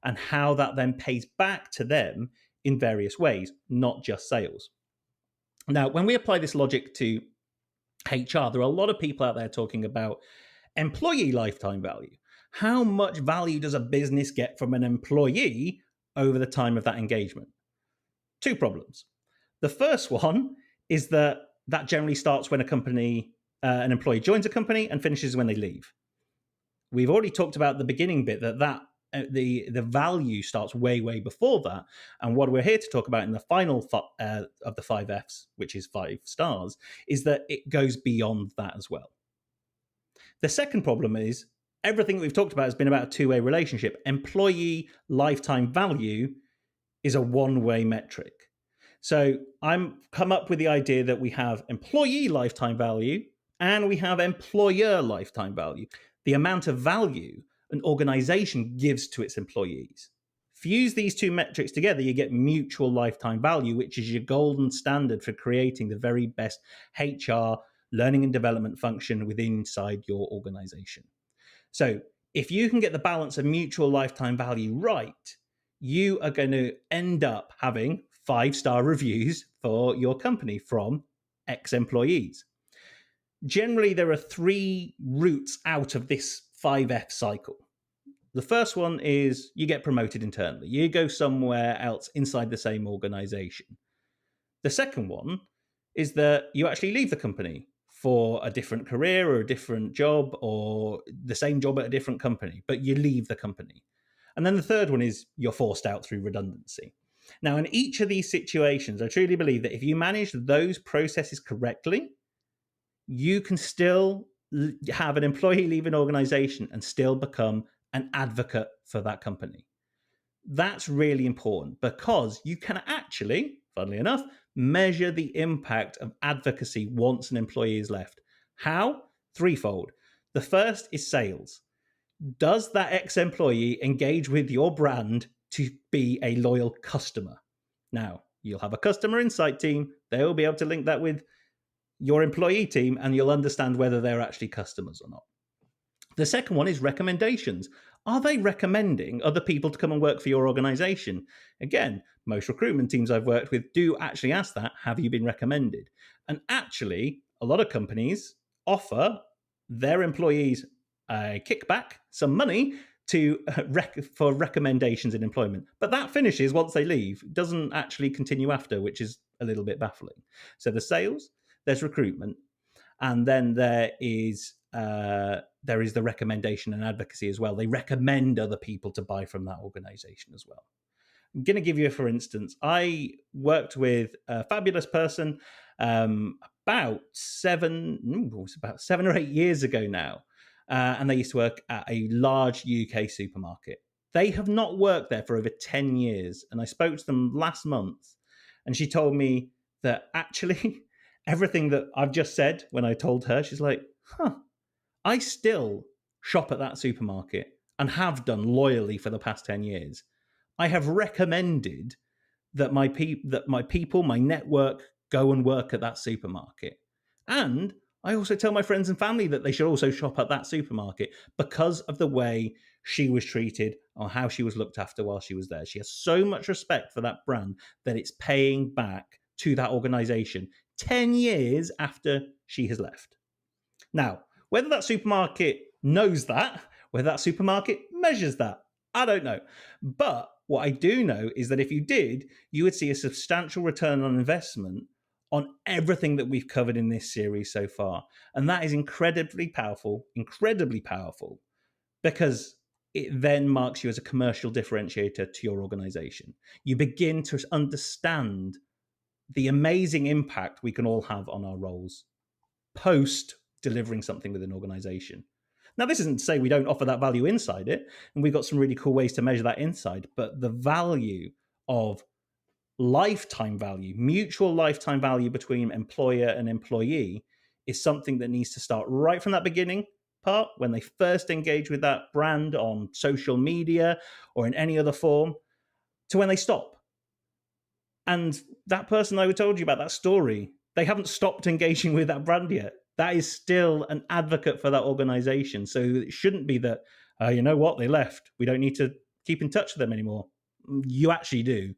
and how that then pays back to them in various ways, not just sales. Now, when we apply this logic to HR, there are a lot of people out there talking about employee lifetime value. How much value does a business get from an employee over the time of that engagement? Two problems. The first one is that generally starts when an employee joins a company and finishes when they leave. We've already talked about the beginning bit that the value starts way before that, and what we're here to talk about in the final of the 5 Fs, which is 5 stars, is that it goes beyond that as well. The second problem is everything that we've talked about has been about a two-way relationship. Employee lifetime value is a one-way metric. So I'm come up with the idea that we have employee lifetime value and we have employer lifetime value, the amount of value an organization gives to its employees. Fuse these two metrics together, you get mutual lifetime value, which is your golden standard for creating the very best HR learning and development function within inside your organization. So if you can get the balance of mutual lifetime value right, you are going to end up having 5-star reviews for your company from ex-employees. Generally, there are 3 routes out of this 5F cycle. The first one is you get promoted internally. You go somewhere else inside the same organization. The second one is that you actually leave the company for a different career or a different job or the same job at a different company, but you leave the company. And then the third one is you're forced out through redundancy. Now, in each of these situations, I truly believe that if you manage those processes correctly, you can still have an employee leave an organization and still become an advocate for that company. That's really important because you can actually, funnily enough, measure the impact of advocacy once an employee is left. How? Threefold. The first is sales. Does that ex-employee engage with your brand to be a loyal customer? Now, you'll have a customer insight team. They will be able to link that with your employee team, and you'll understand whether they're actually customers or not. The second one is recommendations. Are they recommending other people to come and work for your organization? Again, most recruitment teams I've worked with do actually ask that, have you been recommended? And actually, a lot of companies offer their employees a kickback, some money, for recommendations in employment. But that finishes once they leave. It doesn't actually continue after, which is a little bit baffling. So the sales, there's recruitment, and then there is the recommendation and advocacy as well. They recommend other people to buy from that organization as well. I'm going to give you, for instance, I worked with a fabulous person about 7 or 8 years ago now, and they used to work at a large UK supermarket. They have not worked there for over 10 years, and I spoke to them last month, and she told me that actually everything that I've just said when I told her, she's like, I still shop at that supermarket and have done loyally for the past 10 years. I have recommended that my people, my network, go and work at that supermarket. And I also tell my friends and family that they should also shop at that supermarket because of the way she was treated or how she was looked after while she was there. She has so much respect for that brand that it's paying back to that organization 10 years after she has left. Now, whether that supermarket knows that, whether that supermarket measures that, I don't know. But what I do know is that if you did, you would see a substantial return on investment on everything that we've covered in this series so far. And that is incredibly powerful, because it then marks you as a commercial differentiator to your organization. You begin to understand the amazing impact we can all have on our roles post delivering something with an organization. Now, this isn't to say we don't offer that value inside it, and we've got some really cool ways to measure that inside, but the value of lifetime value, mutual lifetime value between employer and employee is something that needs to start right from that beginning part when they first engage with that brand on social media or in any other form to when they stop. And that person I told you about, that story, they haven't stopped engaging with that brand yet. That is still an advocate for that organization. So it shouldn't be that, you know what, they left. We don't need to keep in touch with them anymore. You actually do.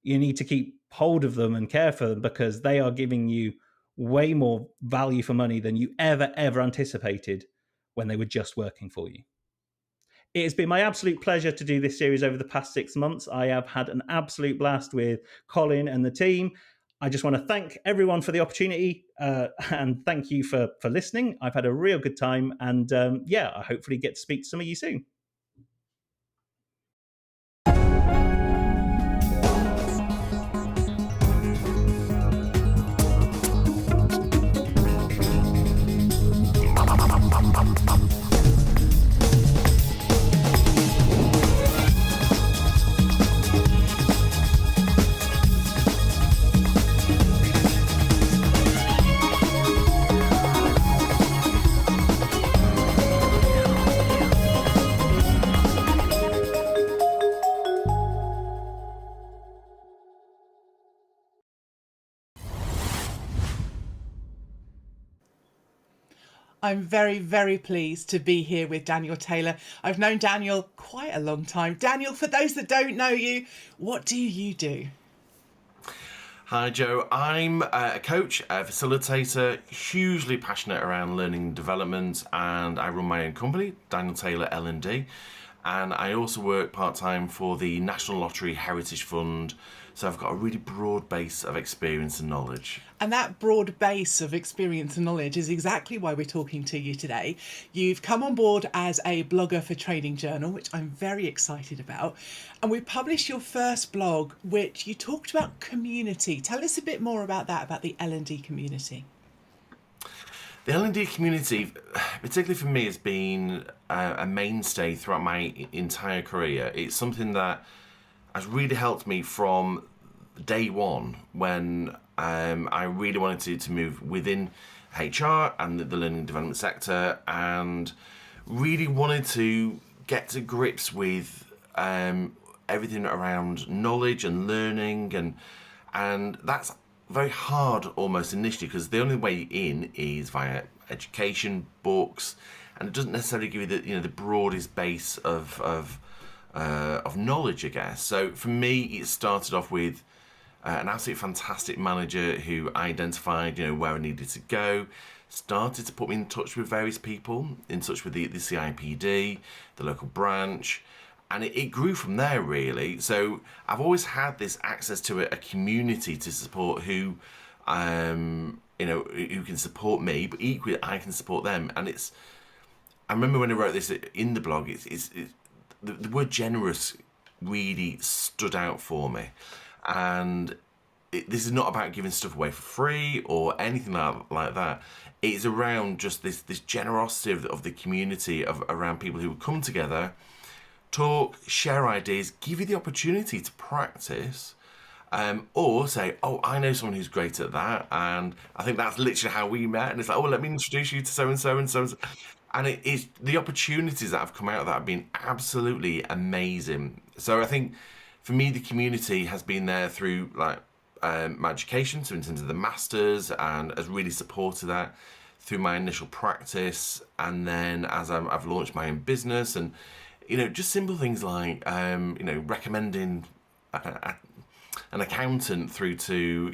You need to keep hold of them and care for them because they are giving you way more value for money than you ever anticipated when they were just working for you. It has been my absolute pleasure to do this series over the past 6 months. I have had an absolute blast with Colin and the team. I just want to thank everyone for the opportunity and thank you for listening. I've had a real good time and I hopefully get to speak to some of you soon. I'm very, very pleased to be here with Daniel Taylor. I've known Daniel quite a long time. Daniel, for those that don't know you, what do you do? Hi Joe, I'm a coach, a facilitator, hugely passionate around learning and development, and I run my own company, Daniel Taylor L&D, and I also work part-time for the National Lottery Heritage Fund, so I've got a really broad base of experience and knowledge. And that broad base of experience and knowledge is exactly why we're talking to you today. You've come on board as a blogger for Training Journal, which I'm very excited about. And we published your first blog, which you talked about community. Tell us a bit more about that, about the L&D community. The L&D community, particularly for me, has been a mainstay throughout my entire career. It's something that has really helped me from day one when I really wanted to move within HR and the learning and development sector, and really wanted to get to grips with everything around knowledge and learning, and that's very hard almost initially because the only way in is via education, books, and it doesn't necessarily give you the broadest base of knowledge, I guess. So for me, it started off with an absolutely fantastic manager who identified, where I needed to go, started to put me in touch with various people, in touch with the CIPD, the local branch, and it grew from there, really. So I've always had this access to a community to support who can support me, but equally I can support them. And I remember when I wrote this in the blog, the word generous really stood out for me. And this is not about giving stuff away for free or anything like that. It's around just this generosity of the community, around people who would come together, talk, share ideas, give you the opportunity to practice, or say, oh, I know someone who's great at that. And I think that's literally how we met. And it's like, oh, let me introduce you to so-and-so and so-and-so. And it is the opportunities that have come out of that have been absolutely amazing. So I think for me, the community has been there through my education, so in terms of the masters, and has really supported that through my initial practice. And then as I've launched my own business, and just simple things like recommending an accountant through to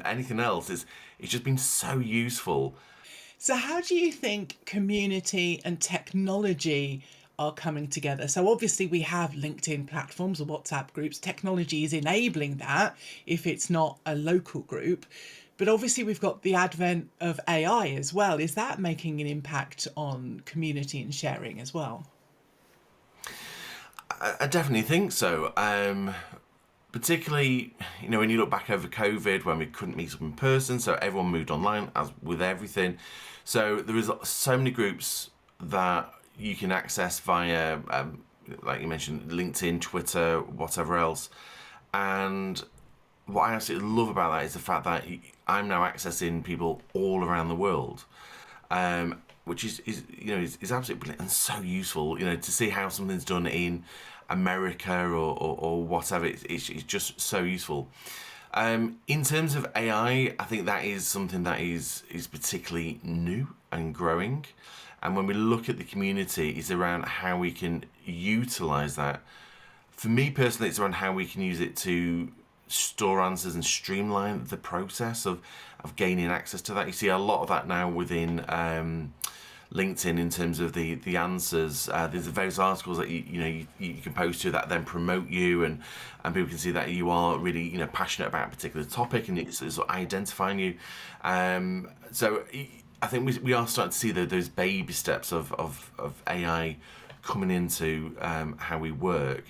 anything else. It's just been so useful. So how do you think community and technology are coming together? So obviously we have LinkedIn platforms or WhatsApp groups. Technology is enabling that if it's not a local group. But obviously we've got the advent of AI as well. Is that making an impact on community and sharing as well? I definitely think so. particularly, when you look back over COVID, when we couldn't meet up in person, so everyone moved online, as with everything. So there is so many groups that you can access via, like you mentioned, LinkedIn, Twitter, whatever else. And what I absolutely love about that is the fact that I'm now accessing people all around the world, which is absolutely brilliant and so useful. To see how something's done in America or whatever, it's just so useful. In terms of AI, I think that is something that is particularly new and growing. And when we look at the community, it's around how we can utilize that. For me personally, it's around how we can use it to store answers and streamline the process of gaining access to that. You see a lot of that now within LinkedIn in terms of the answers. There's various articles that you can post to that then promote you, and people can see that you are really passionate about a particular topic, and it's identifying you. So I think we are starting to see those baby steps of AI coming into how we work.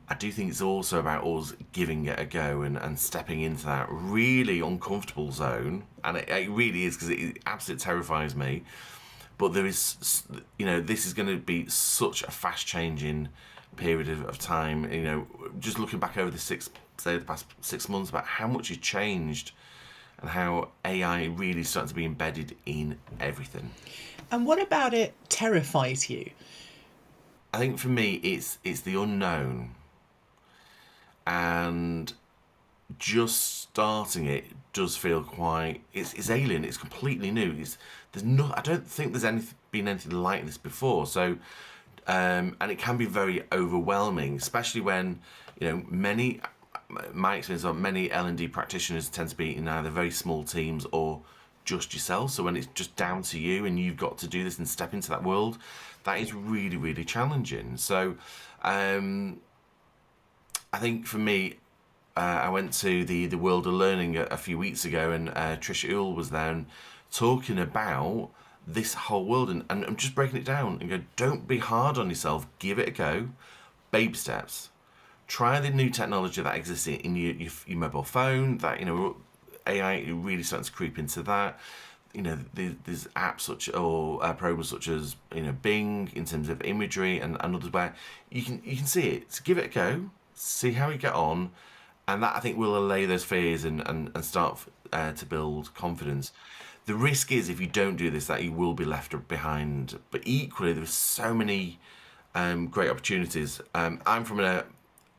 I do think it's also about us giving it a go and stepping into that really uncomfortable zone, and it really is, because it absolutely terrifies me. But there is, this is going to be such a fast-changing period of time. Just looking back over the past 6 months, about how much has changed and how AI really is starting to be embedded in everything. And what about it terrifies you? I think for me, it's the unknown, and just starting it does feel quite. It's alien. It's completely new. I don't think there's been anything like this before. So, and it can be very overwhelming, especially when my experience of many L&D practitioners tend to be in either very small teams or just yourself. So when it's just down to you and you've got to do this and step into that world, that is really, really challenging. So, I think for me, I went to the World of Learning a few weeks ago, and Trisha Uhl was there and talking about this whole world, and I'm just breaking it down and go, don't be hard on yourself, give it a go, baby steps. Try the new technology that exists in your mobile phone, that AI really starting to creep into that. There's apps programs such as Bing in terms of imagery and others where you can see it. So give it a go, see how you get on, and that I think will allay those fears and start to build confidence. The risk is, if you don't do this, that you will be left behind. But equally, there's so many great opportunities. I'm from an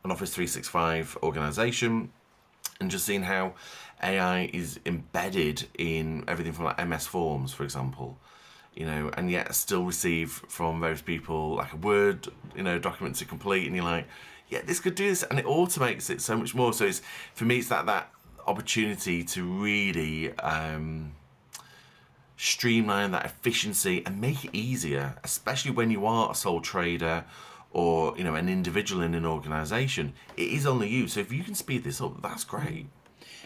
Office 365 organisation, and just seeing how AI is embedded in everything from like MS Forms, for example, and yet still receive from various people like a Word, document to complete, and you're like, yeah, this could do this, and it automates it so much more. So for me, it's that opportunity to really streamline that efficiency and make it easier, especially when you are a sole trader or an individual in an organisation. It is only you, so if you can speed this up, that's great.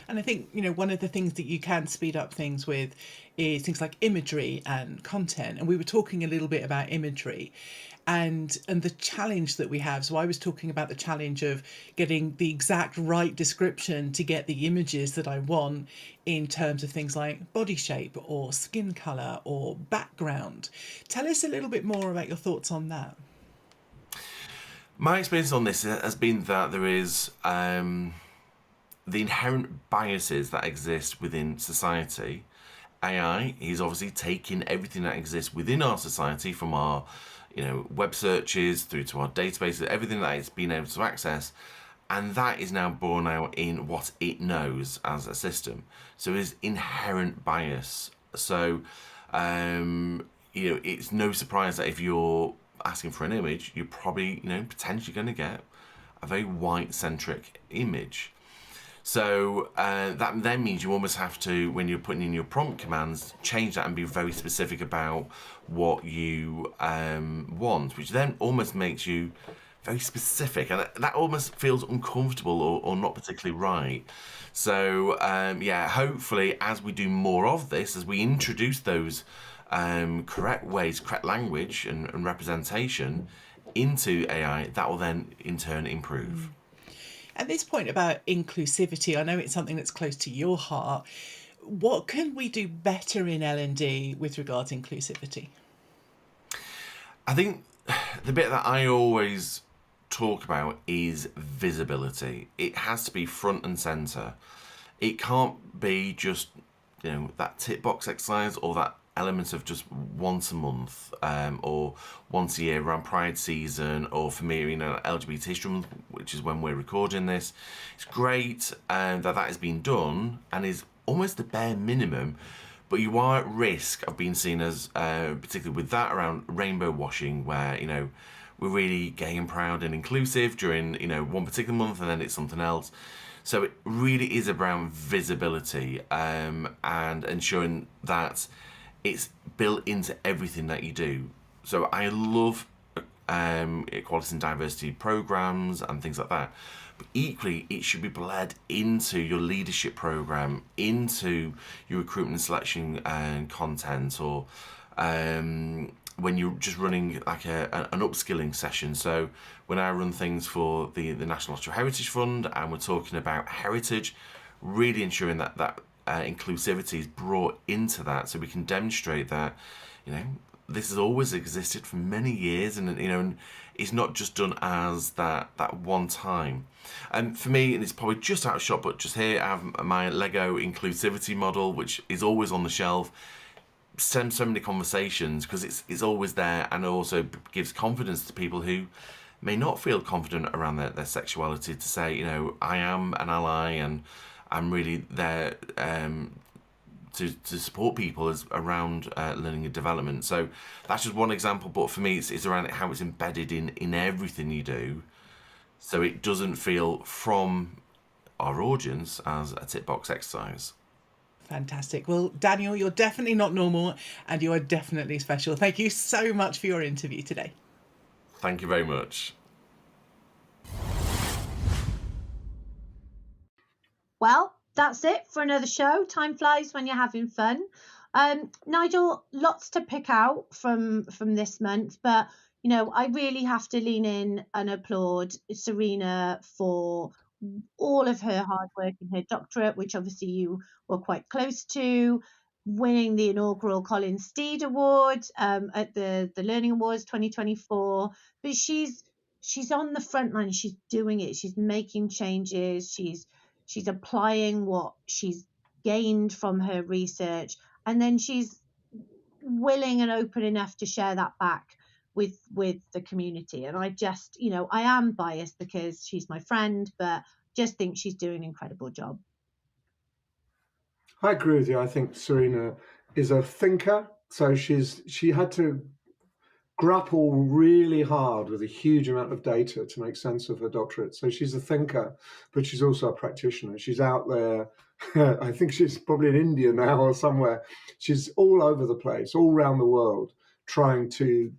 And I think one of the things that you can speed up things with is things like imagery and content, and we were talking a little bit about imagery and the challenge that we have. So I was talking about the challenge of getting the exact right description to get the images that I want in terms of things like body shape or skin colour or background. Tell us a little bit more about your thoughts on that. My experience on this has been that there is the inherent biases that exist within society. AI is obviously taking everything that exists within our society, from our web searches through to our databases, everything that it's been able to access, and that is now borne out in what it knows as a system. So there's inherent bias. So it's no surprise that if you're asking for an image, you're probably potentially going to get a very white centric image. So that then means you almost have to, when you're putting in your prompt commands, change that and be very specific about what you want, which then almost makes you very specific, and that almost feels uncomfortable or not particularly right. So hopefully as we do more of this, as we introduce those correct ways, correct language and representation into AI, that will then in turn improve. At this point about inclusivity, I know it's something that's close to your heart. What can we do better in L&D with regard to inclusivity? I think the bit that I always talk about is visibility. It has to be front and centre. It can't be just, that tick box exercise or that element of just once a month or once a year around Pride season, or for me, LGBT History Month, which is when we're recording this. It's great that has been done and is almost the bare minimum, but you are at risk of being seen as, particularly with that around rainbow washing, where, we're really gay and proud and inclusive during, one particular month and then it's something else. So it really is around visibility and ensuring that it's built into everything that you do. So I love equality and diversity programs and things like that. But equally, it should be bled into your leadership program, into your recruitment and selection content, or when you're just running like an upskilling session. So when I run things for the National Natural Heritage Fund and we're talking about heritage, really ensuring that inclusivity is brought into that, so we can demonstrate that, this has always existed for many years, and it's not just done as that one time. And for me, and it's probably just out of shot, but just here I have my Lego inclusivity model, which is always on the shelf. Stems so many conversations because it's always there, and also gives confidence to people who may not feel confident around their sexuality to say, I am an ally and I'm really there to support people around learning and development. So that's just one example, but for me it's around how it's embedded in everything you do, so it doesn't feel from our audience as a tick box exercise. Fantastic. Well, Daniel, you're definitely not normal and you are definitely special. Thank you so much for your interview today. Thank you very much. Well, that's it for another show. Time flies when you're having fun. Nigel, lots to pick out from this month, but I really have to lean in and applaud Serena for all of her hard work in her doctorate, which obviously you were quite close to, winning the inaugural Colin Steed Award at the Learning Awards 2024. But she's on the front line. She's doing it. She's making changes. She's applying what she's gained from her research, and then she's willing and open enough to share that back with the community. And I just, I am biased because she's my friend, but just think she's doing an incredible job. I agree with you. I think Serena is a thinker, so she had to grapple really hard with a huge amount of data to make sense of her doctorate. So she's a thinker, but she's also a practitioner. She's out there. I think she's probably in India now or somewhere. She's all over the place, all around the world, trying to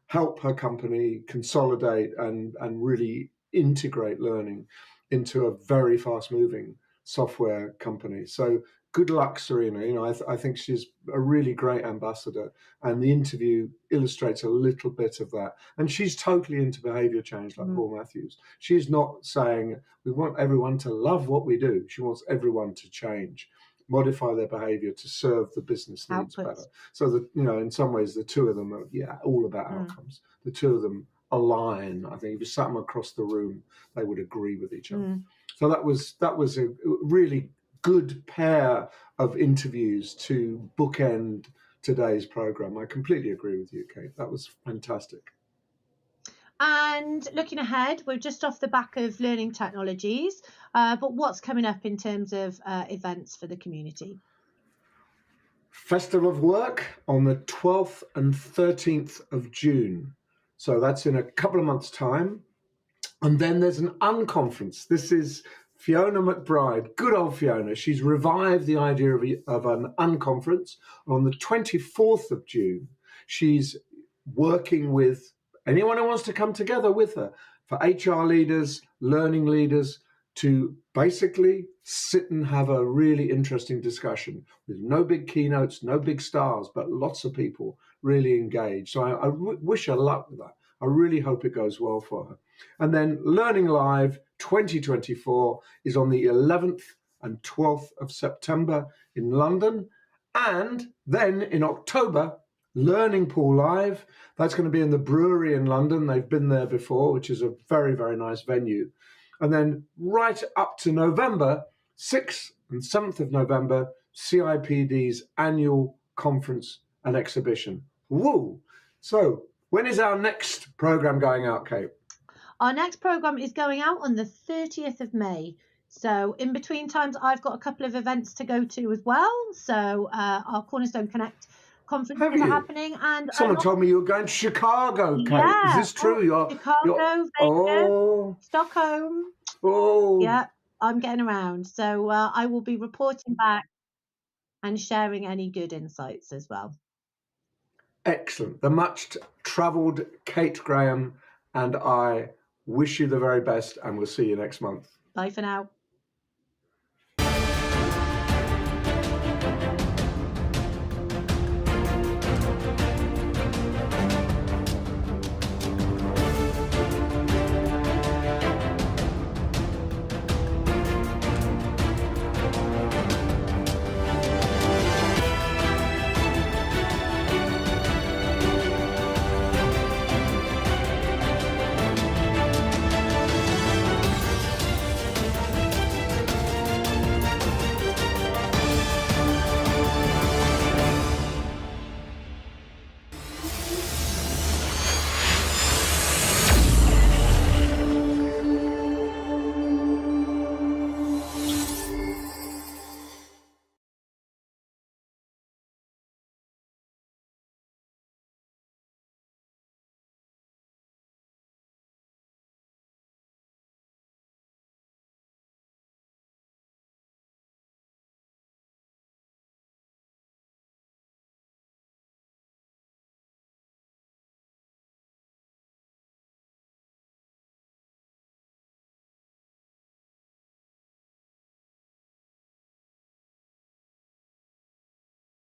help her company consolidate and really integrate learning into a very fast-moving software company. So good luck, Serena. I think she's a really great ambassador, and the interview illustrates a little bit of that. And she's totally into behavior change, like Paul Matthews. She's not saying we want everyone to love what we do. She wants everyone to change, modify their behavior to serve the business needs better. So that, in some ways, the two of them are all about outcomes. The two of them align. I think if you sat them across the room, they would agree with each other. So that was a really good pair of interviews to bookend today's program. I completely agree with you, Kate. That was fantastic. And looking ahead, we're just off the back of learning technologies, but what's coming up in terms of events for the community? Festival of Work on the 12th and 13th of June. So that's in a couple of months' time. And then there's an unconference. This is Fiona McBride, good old Fiona. She's revived the idea of an unconference. On the 24th of June, she's working with anyone who wants to come together with her, for HR leaders, learning leaders, to basically sit and have a really interesting discussion with no big keynotes, no big stars, but lots of people really engaged. So I wish her luck with that. I really hope it goes well for her. And then Learning Live, 2024 is on the 11th and 12th of September in London. And then in October, Learning Pool Live. That's going to be in the brewery in London. They've been there before, which is a very, very nice venue. And then right up to November, 6th and 7th of November, CIPD's annual conference and exhibition. Woo! So when is our next program going out, Kate? Our next program is going out on the 30th of May. So in between times, I've got a couple of events to go to as well. So our Cornerstone Connect conferences are happening. And someone told me you were going to Chicago, Kate. Yeah. Is this true? Chicago, Vegas, Stockholm. Yeah, I'm getting around. So I will be reporting back and sharing any good insights as well. Excellent. The much travelled Kate Graham and I wish you the very best, and we'll see you next month. Bye for now.